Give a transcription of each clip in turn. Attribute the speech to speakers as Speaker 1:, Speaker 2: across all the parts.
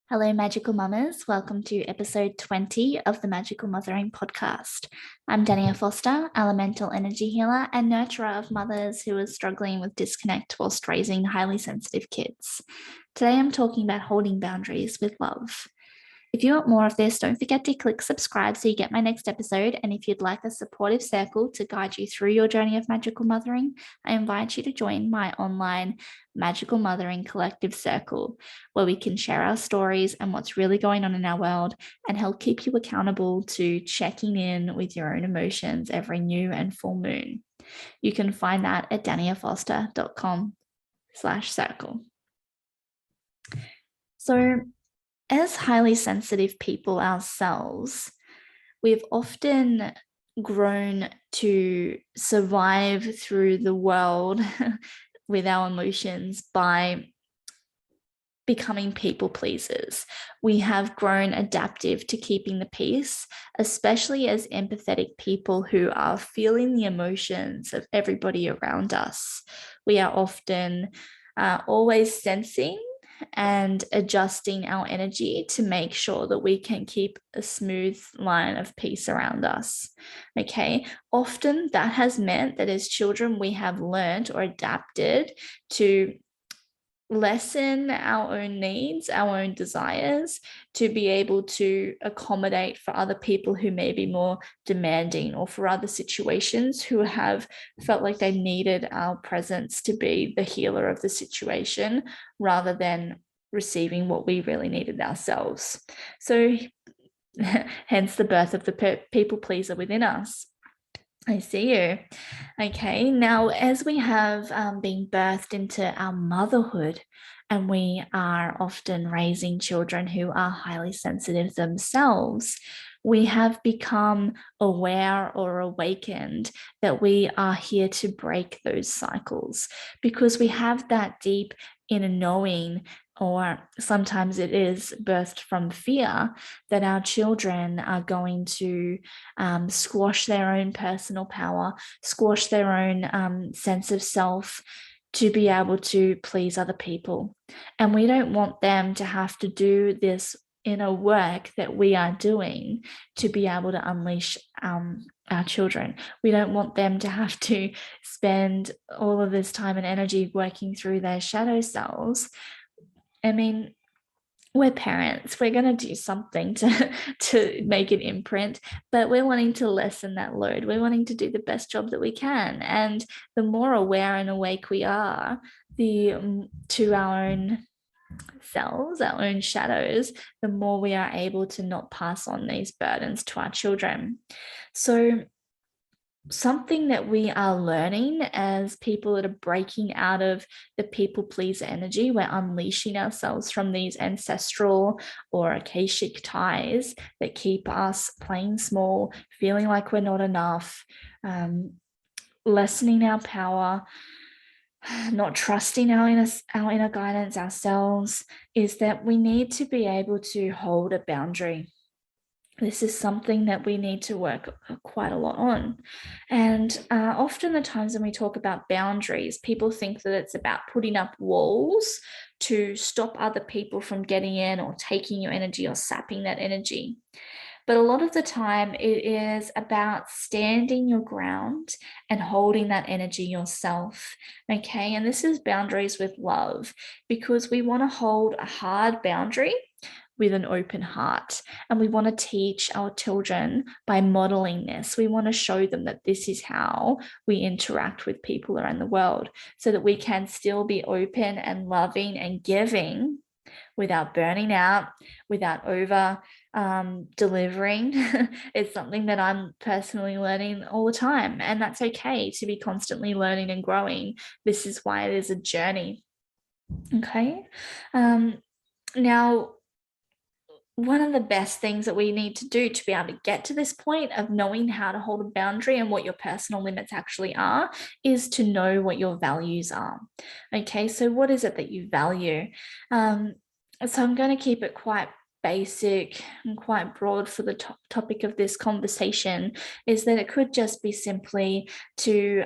Speaker 1: Hello, Magical Mummas. Welcome to episode 20 of the Magical Mothering podcast. I'm Dania Foster, elemental energy healer and nurturer of mothers who are struggling with disconnect whilst raising highly sensitive kids. Today, I'm talking about holding boundaries with love. If you want more of this, don't forget to click subscribe so you get my next episode. And if you'd like a supportive circle to guide you through your journey of magical mothering, I invite you to join my online Magical Mothering Collective Circle, where we can share our stories and what's really going on in our world and help keep you accountable to checking in with your own emotions every new and full moon. You can find that at daniafoster.com/circle. So, as highly sensitive people ourselves, we've often grown to survive through the world with our emotions by becoming people pleasers. We have grown adaptive to keeping the peace, especially as empathetic people who are feeling the emotions of everybody around us. We are often always sensing and adjusting our energy to make sure that we can keep a smooth line of peace around us. Okay, often that has meant that as children we have learned or adapted to lessen our own needs, our own desires, to be able to accommodate for other people who may be more demanding, or for other situations who have felt like they needed our presence to be the healer of the situation rather than receiving what we really needed ourselves. So hence the birth of the people pleaser within us. I see you. Okay, now as we have been birthed into our motherhood, and we are often raising children who are highly sensitive themselves, we have become aware or awakened that we are here to break those cycles, because we have that deep inner knowing, or sometimes it is birthed from fear, that our children are going to squash their own personal power, squash their own sense of self to be able to please other people. And we don't want them to have to do this inner work that we are doing to be able to unleash our children. We don't want them to have to spend all of this time and energy working through their shadow selves. I mean, we're parents, we're going to do something to make an imprint, but we're wanting to lessen that load. We're wanting to do the best job that we can. And the more aware and awake we are to our own selves, our own shadows, the more we are able to not pass on these burdens to our children. So something that we are learning as people that are breaking out of the people pleaser energy, we're unleashing ourselves from these ancestral or akashic ties that keep us playing small, feeling like we're not enough, lessening our power, not trusting our inner guidance ourselves, is that we need to be able to hold a boundary. This is something that we need to work quite a lot on. And often the times when we talk about boundaries, people think that it's about putting up walls to stop other people from getting in or taking your energy or sapping that energy. But a lot of the time it is about standing your ground and holding that energy yourself. Okay. And this is boundaries with love, because we want to hold a hard boundary with an open heart. And we want to teach our children by modeling this. We want to show them that this is how we interact with people around the world, so that we can still be open and loving and giving without burning out, without over delivering. It's something that I'm personally learning all the time, and that's okay to be constantly learning and growing. This is why it is a journey. Okay. Now, one of the best things that we need to do to be able to get to this point of knowing how to hold a boundary and what your personal limits actually are is to know what your values are. Okay, so what is it that you value? So I'm going to keep it quite basic and quite broad for the topic of this conversation is that it could just be simply to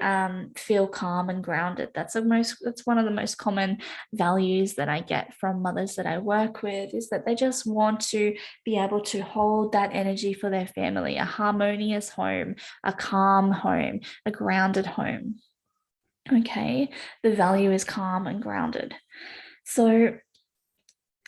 Speaker 1: feel calm and grounded. That's one of the most common values that I get from mothers that I work with, is that they just want to be able to hold that energy for their family, a harmonious home, a calm home, a grounded home. Okay, the value is calm and grounded. So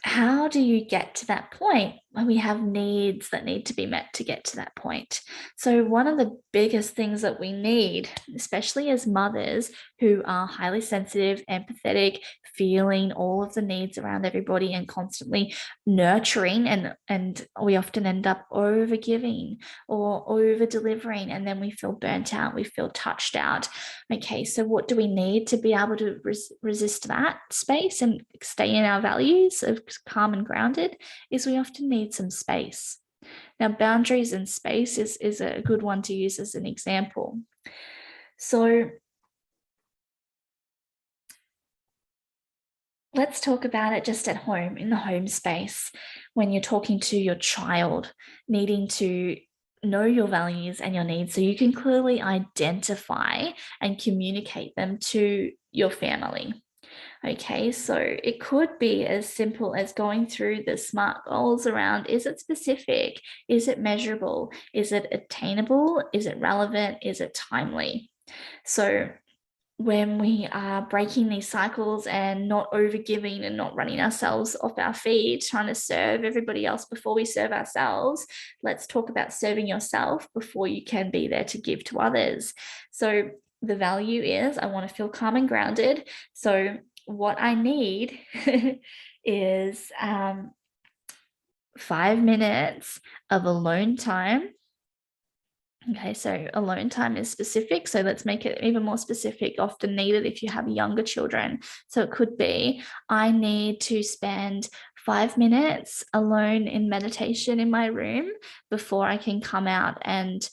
Speaker 1: how do you get to that point when we have needs that need to be met to get to that point? So one of the biggest things that we need, especially as mothers who are highly sensitive, empathetic, feeling all of the needs around everybody and constantly nurturing, and we often end up over giving or over delivering, and then we feel burnt out, we feel touched out. Okay, so what do we need to be able to resist that space and stay in our values of calm and grounded? Is we often need some space. Now, boundaries and space is a good one to use as an example. So let's talk about it just at home, in the home space, when you're talking to your child, needing to know your values and your needs so you can clearly identify and communicate them to your family. Okay, so it could be as simple as going through the SMART goals around, is it specific? Is it measurable? Is it attainable? Is it relevant? Is it timely? So when we are breaking these cycles and not overgiving and not running ourselves off our feet, trying to serve everybody else before we serve ourselves, let's talk about serving yourself before you can be there to give to others. So the value is, I want to feel calm and grounded. So what I need is 5 minutes of alone time. Okay, so alone time is specific. So let's make it even more specific, often needed if you have younger children. So it could be, I need to spend 5 minutes alone in meditation in my room before I can come out and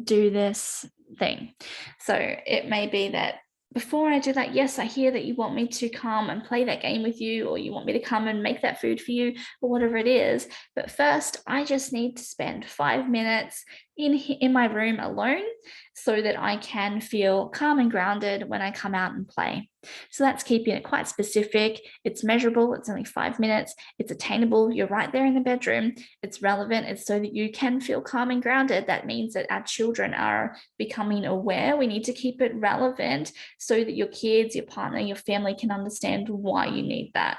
Speaker 1: do this thing. So it may be that before I do that, yes, I hear that you want me to come and play that game with you, or you want me to come and make that food for you, or whatever it is. But first, I just need to spend 5 minutes in my room alone so that I can feel calm and grounded when I come out and play. So that's keeping it quite specific. It's measurable. It's only 5 minutes. It's attainable. You're right there in the bedroom. It's relevant. It's so that you can feel calm and grounded. That means that our children are becoming aware. We need to keep it relevant so that your kids, your partner, your family can understand why you need that.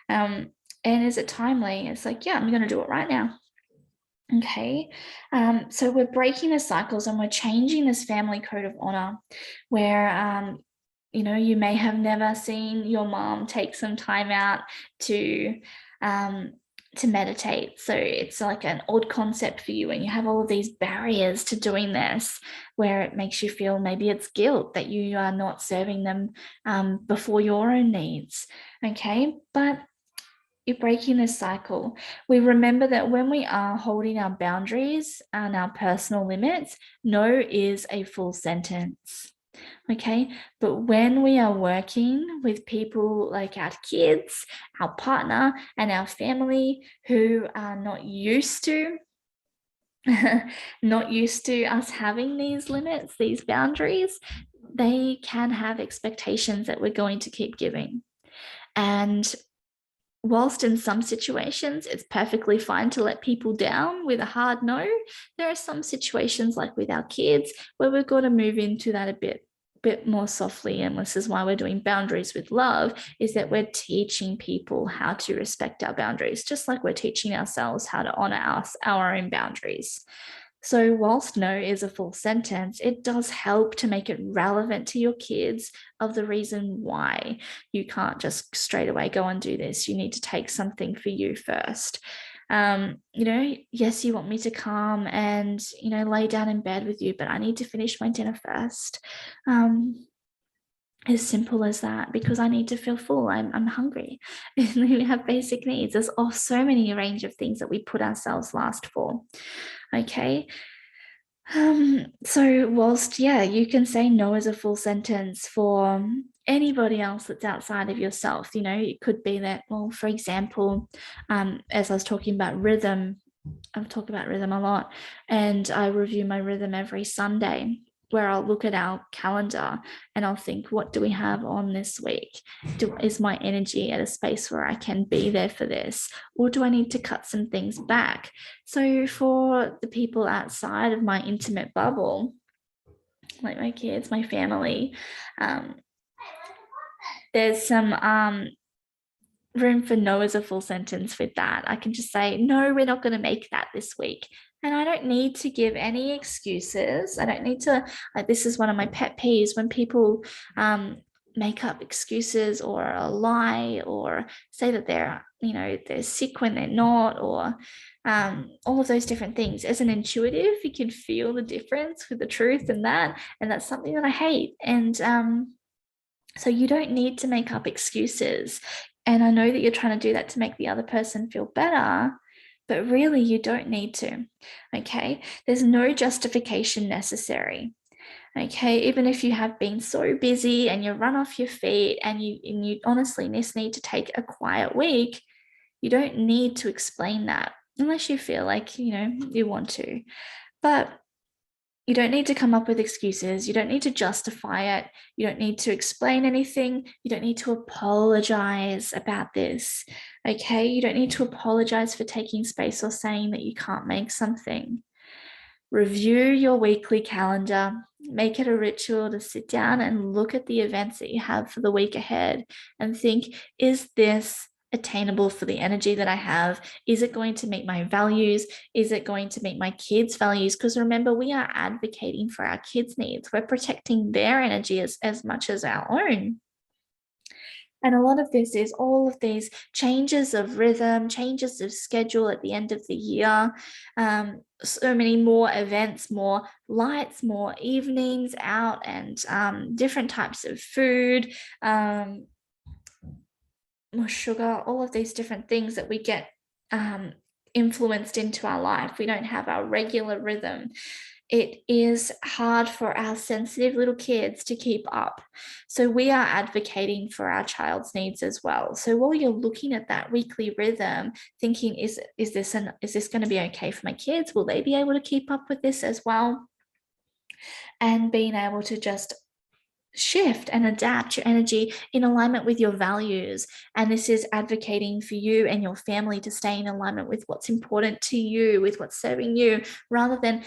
Speaker 1: And is it timely? It's like, yeah, I'm going to do it right now. Okay, so we're breaking the cycles and we're changing this family code of honor where, you may have never seen your mom take some time out to meditate. So it's like an odd concept for you, and you have all of these barriers to doing this where it makes you feel maybe it's guilt that you are not serving them before your own needs. Okay, but you're breaking this cycle. We remember that when we are holding our boundaries and our personal limits, no is a full sentence. Okay, but when we are working with people like our kids, our partner, and our family who are not used to us having these limits, these boundaries, they can have expectations that we're going to keep giving. And whilst in some situations it's perfectly fine to let people down with a hard no, there are some situations like with our kids where we've got to move into that a bit more softly. And this is why we're doing boundaries with love, is that we're teaching people how to respect our boundaries, just like we're teaching ourselves how to honor our own boundaries. So whilst no is a full sentence, it does help to make it relevant to your kids of the reason why you can't just straight away go and do this. You need to take something for you first. Yes, you want me to come and, lay down in bed with you, but I need to finish my dinner first. As simple as that, because I need to feel full. I'm hungry. We have basic needs. There's so many range of things that we put ourselves last for. Okay. So whilst, you can say no as a full sentence for anybody else that's outside of yourself. You know, it could be that, well, for example, as I was talking about rhythm, I've talked about rhythm a lot, and I review my rhythm every Sunday, where I'll look at our calendar and I'll think, what do we have on this week? Is my energy at a space where I can be there for this? Or do I need to cut some things back? So for the people outside of my intimate bubble, like my kids, my family, there's some room for no as a full sentence with that. I can just say, no, we're not going to make that this week. And I don't need to give any excuses. I don't need to, like, this is one of my pet peeves when people make up excuses or a lie or say that they're sick when they're not, or all of those different things. As an intuitive, you can feel the difference with the truth and that. And that's something that I hate. And so you don't need to make up excuses. And I know that you're trying to do that to make the other person feel better, but really you don't need to. Okay. There's no justification necessary. Okay. Even if you have been so busy and you run off your feet and you honestly just need to take a quiet week, you don't need to explain that unless you feel like, you want to. But you don't need to come up with excuses. You don't need to justify it. You don't need to explain anything. You don't need to apologize about this. Okay. You don't need to apologize for taking space or saying that you can't make something. Review your weekly calendar. Make it a ritual to sit down and look at the events that you have for the week ahead and think, is this attainable for the energy that I have? Is it going to meet my values? Is it going to meet my kids' values? Because remember, we are advocating for our kids' needs. We're protecting their energy as much as our own. And a lot of this is all of these changes of rhythm, changes of schedule at the end of the year, so many more events, more lights, more evenings out, and different types of food, more sugar, all of these different things that we get influenced into our life. We don't have our regular rhythm. It is hard for our sensitive little kids to keep up. So we are advocating for our child's needs as well. So while you're looking at that weekly rhythm, thinking, is this going to be okay for my kids? Will they be able to keep up with this as well? And being able to just shift and adapt your energy in alignment with your values. And this is advocating for you and your family to stay in alignment with what's important to you, with what's serving you, rather than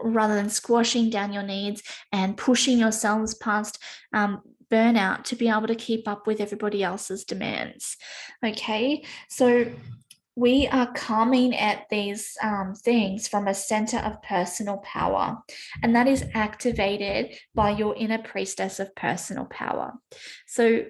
Speaker 1: rather than squashing down your needs and pushing yourselves past burnout to be able to keep up with everybody else's demands. Okay, so we are coming at these things from a center of personal power, and that is activated by your inner priestess of personal power. So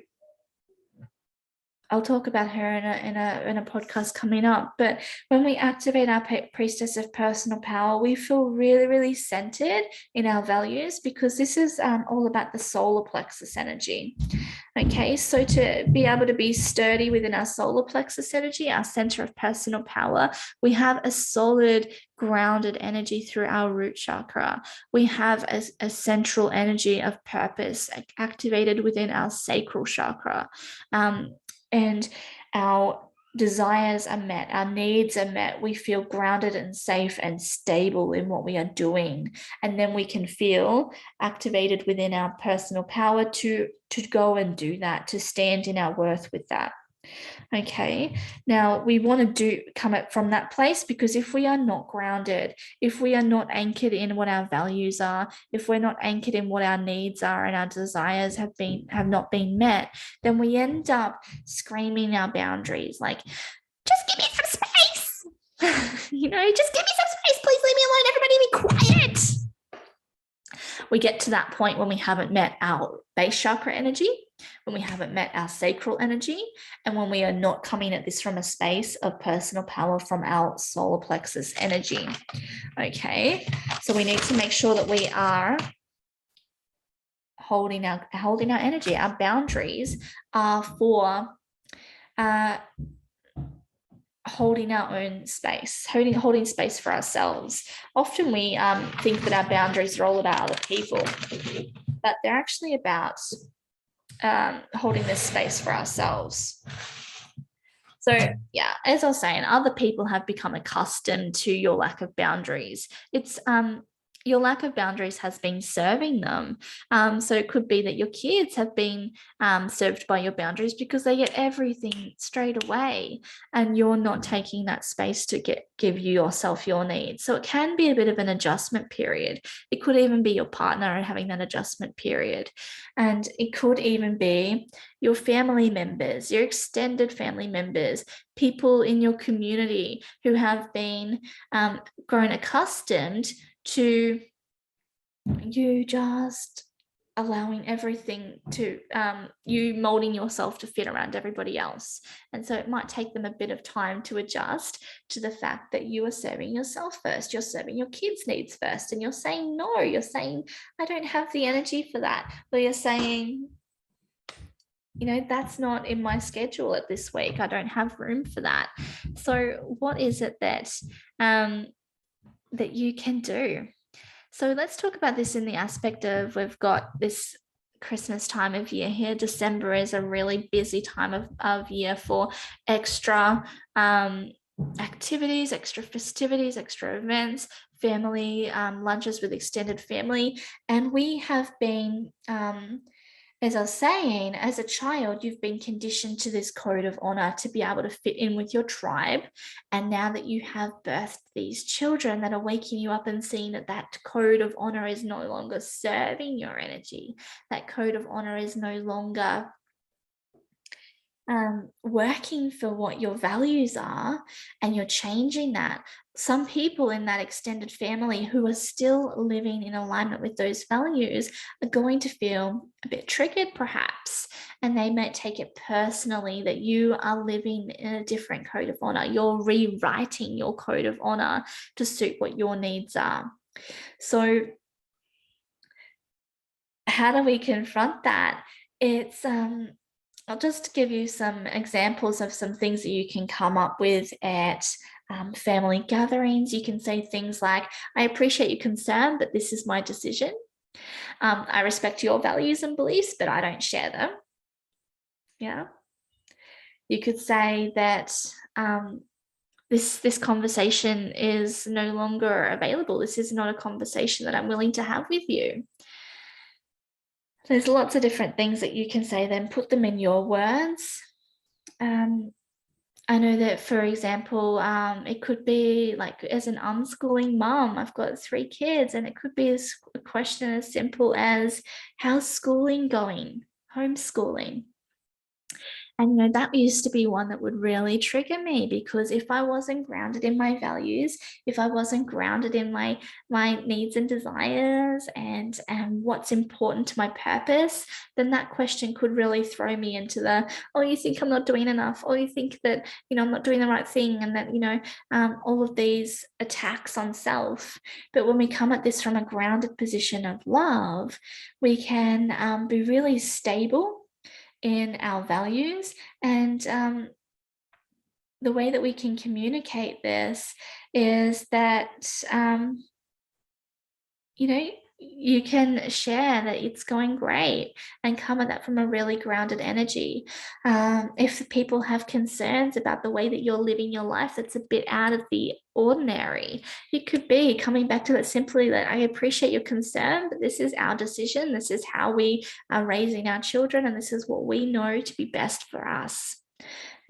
Speaker 1: I'll talk about her in a podcast coming up. But when we activate our priestess of personal power, we feel really, really centered in our values, because this is all about the solar plexus energy. Okay, so to be able to be sturdy within our solar plexus energy, our center of personal power, we have a solid, grounded energy through our root chakra. We have a central energy of purpose activated within our sacral chakra. And our desires are met, our needs are met. We feel grounded and safe and stable in what we are doing. And then we can feel activated within our personal power to go and do that, to stand in our worth with that. Okay, now we want to come up from that place, because if we are not grounded, if we are not anchored in what our values are, if we're not anchored in what our needs are and our desires have not been met, then we end up screaming our boundaries like, just give me some space. Just give me some space, please leave me alone, everybody be quiet. We get to that point when we haven't met our base chakra energy, when we haven't met our sacral energy, and when we are not coming at this from a space of personal power from our solar plexus energy. Okay, so we need to make sure that we are holding our energy. Our boundaries are for holding our own space, holding space for ourselves. Often we think that our boundaries are all about other people. but they're actually about holding this space for ourselves. So yeah, as I was saying, other people have become accustomed to your lack of boundaries. It's your lack of boundaries has been serving them. So it could be that your kids have been served by your boundaries because they get everything straight away, and you're not taking that space to give yourself your needs. So it can be a bit of an adjustment period. It could even be your partner having that adjustment period, and it could even be your family members, your extended family members, people in your community who have been grown accustomed to you just allowing everything to you molding yourself to fit around everybody else. And so it might take them a bit of time to adjust to the fact that you are serving yourself first, you're serving your kids' needs first, and you're saying no, you're saying I don't have the energy for that, or you're saying, you know, that's not in my schedule at this week, I don't have room for that. So what is it that that you can do? So let's talk about this in the aspect of, we've got this Christmas time of year here. December is a really busy time of year for extra activities, extra festivities, extra events, family lunches with extended family. And we have been as I was saying, as a child, you've been conditioned to this code of honor to be able to fit in with your tribe. And now that you have birthed these children that are waking you up and seeing that that code of honor is no longer serving your energy, that code of honor is no longer working for what your values are, and you're changing that. Some people in that extended family who are still living in alignment with those values are going to feel a bit triggered perhaps, and they might take it personally that you are living in a different code of honor. You're rewriting your code of honor to suit what your needs are. So how do we confront that? It's I'll just give you some examples of some things that you can come up with at family gatherings. You can say things like, I appreciate your concern, but this is my decision. I respect your values and beliefs, but I don't share them. Yeah. You could say that this conversation is no longer available. This is not a conversation that I'm willing to have with you. There's lots of different things that you can say, then put them in your words. I know that, for example, it could be like, as an unschooling mom, I've got 3 kids, and it could be a question as simple as, how's schooling going? Homeschooling. And, you know, that used to be one that would really trigger me, because if I wasn't grounded in my values, if I wasn't grounded in my needs and desires and what's important to my purpose, then that question could really throw me into the, oh, you think I'm not doing enough, or you think that, you know, I'm not doing the right thing, and that, you know, all of these attacks on self. But when we come at this from a grounded position of love, we can be really stable in our values. And the way that we can communicate this is that, you know, you can share that it's going great and come at that from a really grounded energy. If people have concerns about the way that you're living your life that's a bit out of the ordinary, it could be coming back to that simply, that I appreciate your concern, but this is our decision. This is how we are raising our children, and this is what we know to be best for us.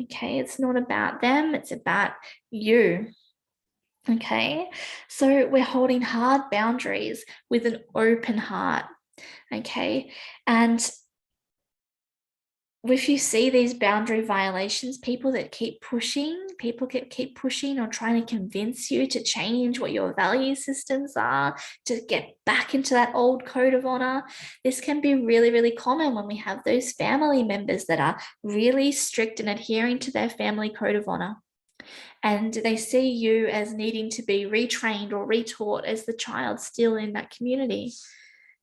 Speaker 1: Okay, it's not about them, it's about you. Okay, so we're holding hard boundaries with an open heart. Okay, and if you see these boundary violations, people that keep pushing, keep pushing or trying to convince you to change what your value systems are, to get back into that old code of honor, this can be really, really common when we have those family members that are really strict and adhering to their family code of honor. And they see you as needing to be retrained or retaught as the child still in that community.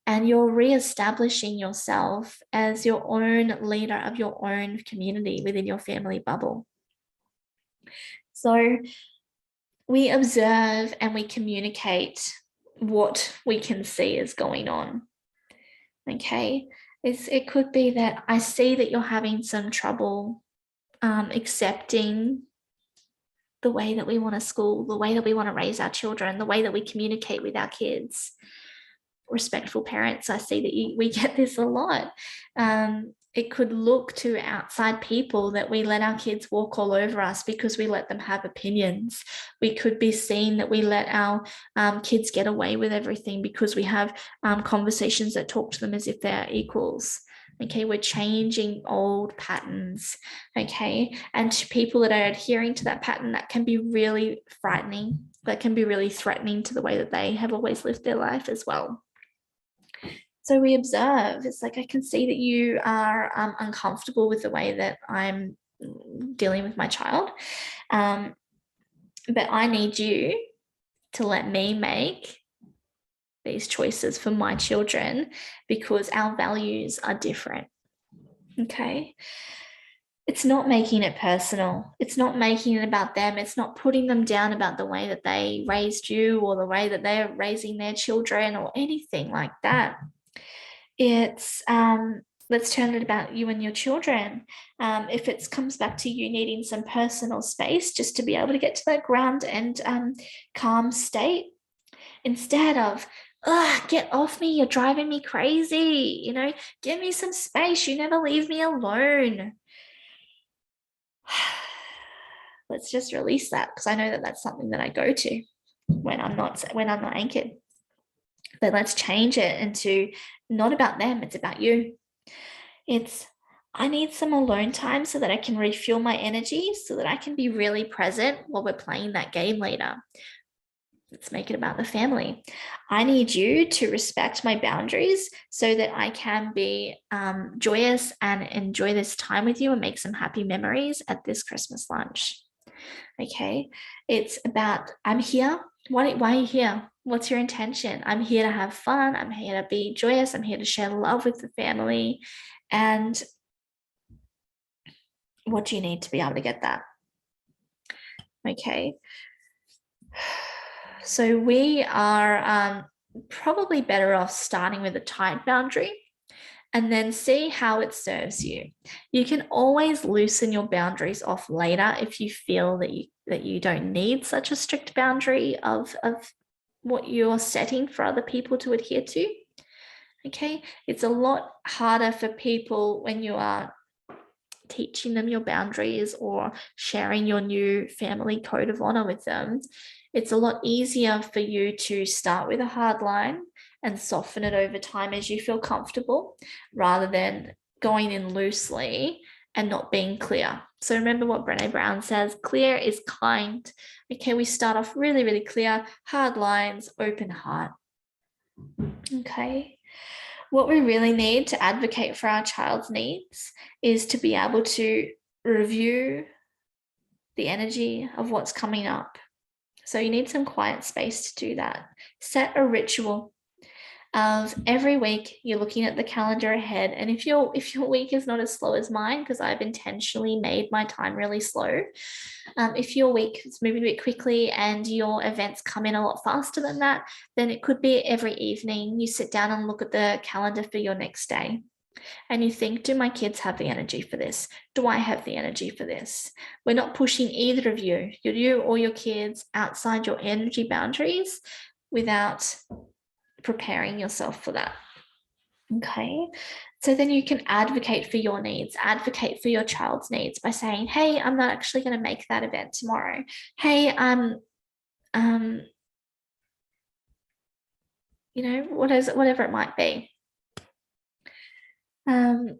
Speaker 1: And you're re-establishing yourself as your own leader of your own community within your family bubble. So we observe and we communicate what we can see is going on. Okay. It could be that I see that you're having some trouble accepting the way that we want to school, the way that we want to raise our children, the way that we communicate with our kids. Respectful parents, I see that we get this a lot. It could look to outside people that we let our kids walk all over us because we let them have opinions. We could be seen that we let our kids get away with everything because we have conversations that talk to them as if they're equals. Okay, we're changing old patterns. Okay, and to people that are adhering to that pattern, that can be really frightening. That can be really threatening to the way that they have always lived their life as well. So we observe, it's like, I can see that you are uncomfortable with the way that I'm dealing with my child. But I need you to let me make these choices for my children because our values are different. Okay. It's not making it personal. It's not making it about them. It's not putting them down about the way that they raised you or the way that they're raising their children or anything like that. It's let's turn it about you and your children. If it comes back to you needing some personal space just to be able to get to that ground and calm state, instead of, get off me, you're driving me crazy, give me some space, you never leave me alone. Let's just release that, because I know that that's something that I go to when I'm not anchored. But let's change it into not about them, it's about you. It's, I need some alone time so that I can refuel my energy, so that I can be really present while we're playing that game later. Let's make it about the family. I need you to respect my boundaries so that I can be joyous and enjoy this time with you and make some happy memories at this Christmas lunch. Okay, it's about, I'm here. Why are you here? What's your intention? I'm here to have fun. I'm here to be joyous. I'm here to share love with the family. And what do you need to be able to get that? Okay. So we are probably better off starting with a tight boundary and then see how it serves you. You can always loosen your boundaries off later if you feel that you don't need such a strict boundary of what you're setting for other people to adhere to. Okay, it's a lot harder for people when you are teaching them your boundaries or sharing your new family code of honor with them. It's a lot easier for you to start with a hard line and soften it over time as you feel comfortable, rather than going in loosely and not being clear. So remember what Brené Brown says, clear is kind. Okay, we start off really, really clear, hard lines, open heart. Okay. What we really need to advocate for our child's needs is to be able to review the energy of what's coming up. So you need some quiet space to do that. Set a ritual of every week you're looking at the calendar ahead. And if your week is not as slow as mine, because I've intentionally made my time really slow, if your week is moving a bit quickly and your events come in a lot faster than that, then it could be every evening you sit down and look at the calendar for your next day. And you think, do my kids have the energy for this? Do I have the energy for this? We're not pushing either of you or your kids outside your energy boundaries without preparing yourself for that. Okay, so then you can advocate for your needs, advocate for your child's needs by saying, hey, I'm not actually going to make that event tomorrow. Hey, whatever it might be. And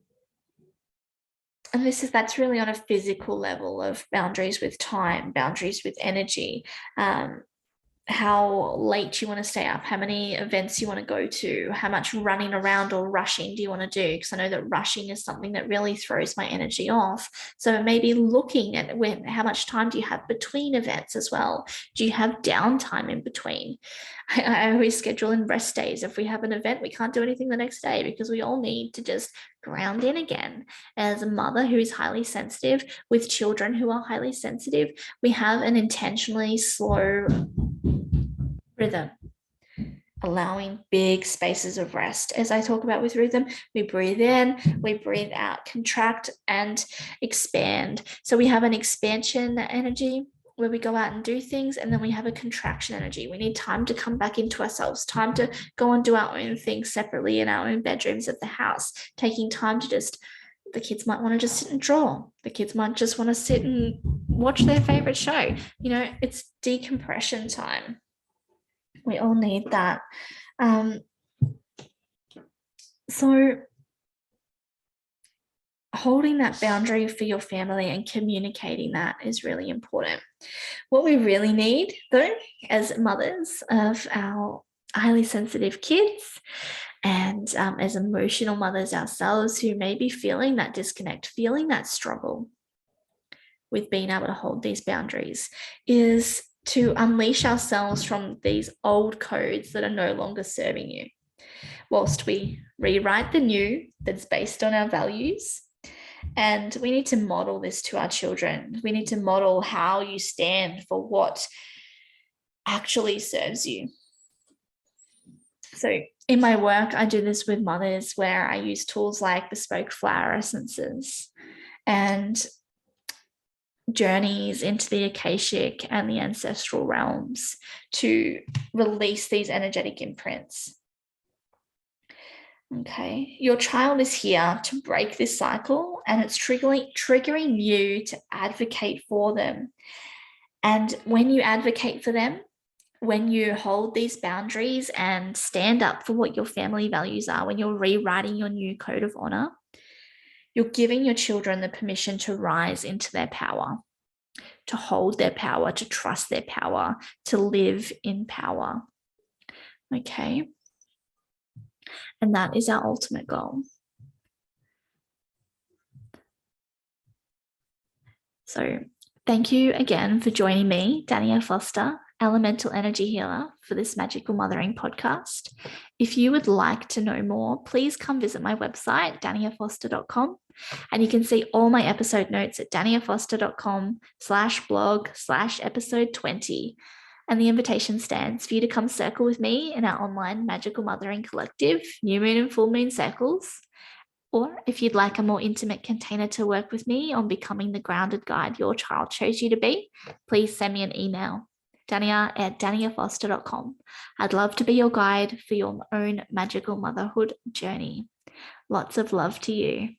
Speaker 1: that's really on a physical level of boundaries with time, boundaries with energy, how late you want to stay up, how many events you want to go to, how much running around or rushing do you want to do? Because I know that rushing is something that really throws my energy off. So maybe looking at how much time do you have between events as well? Do you have downtime in between? I always schedule in rest days. If we have an event, we can't do anything the next day because we all need to just ground in again. As a mother who is highly sensitive with children who are highly sensitive, we have an intentionally slow rhythm. allowing big spaces of rest. As I talk about with rhythm, we breathe in, we breathe out, contract and expand. So we have an expansion energy where we go out and do things, and then we have a contraction energy. We need time to come back into ourselves, time to go and do our own things separately in our own bedrooms of the house, taking time to just, the kids might want to just sit and draw. The kids might just want to sit and watch their favorite show. It's decompression time. We all need that. So holding that boundary for your family and communicating that is really important. What we really need, though, as mothers of our highly sensitive kids and as emotional mothers ourselves who may be feeling that disconnect, feeling that struggle with being able to hold these boundaries, is to unleash ourselves from these old codes that are no longer serving you, whilst we rewrite the new that's based on our values. And we need to model this to our children. We need to model how you stand for what actually serves you. So in my work, I do this with mothers where I use tools like bespoke flower essences and journeys into the Akashic and the ancestral realms to release these energetic imprints. Okay, your child is here to break this cycle, and it's triggering you to advocate for them. And when you advocate for them, when you hold these boundaries and stand up for what your family values are, when you're rewriting your new code of honor, you're giving your children the permission to rise into their power, to hold their power, to trust their power, to live in power. Okay. And that is our ultimate goal. So thank you again for joining me, Dania Foster, elemental energy healer, for this Magical Mothering podcast. If you would like to know more, please come visit my website, daniafoster.com, and you can see all my episode notes at daniafoster.com/blog/episode 20. And the invitation stands for you to come circle with me in our online Magical Mothering Collective, New Moon and Full Moon Circles. Or if you'd like a more intimate container to work with me on becoming the grounded guide your child chose you to be, please send me an email, dania@daniafoster.com. I'd love to be your guide for your own magical motherhood journey. Lots of love to you.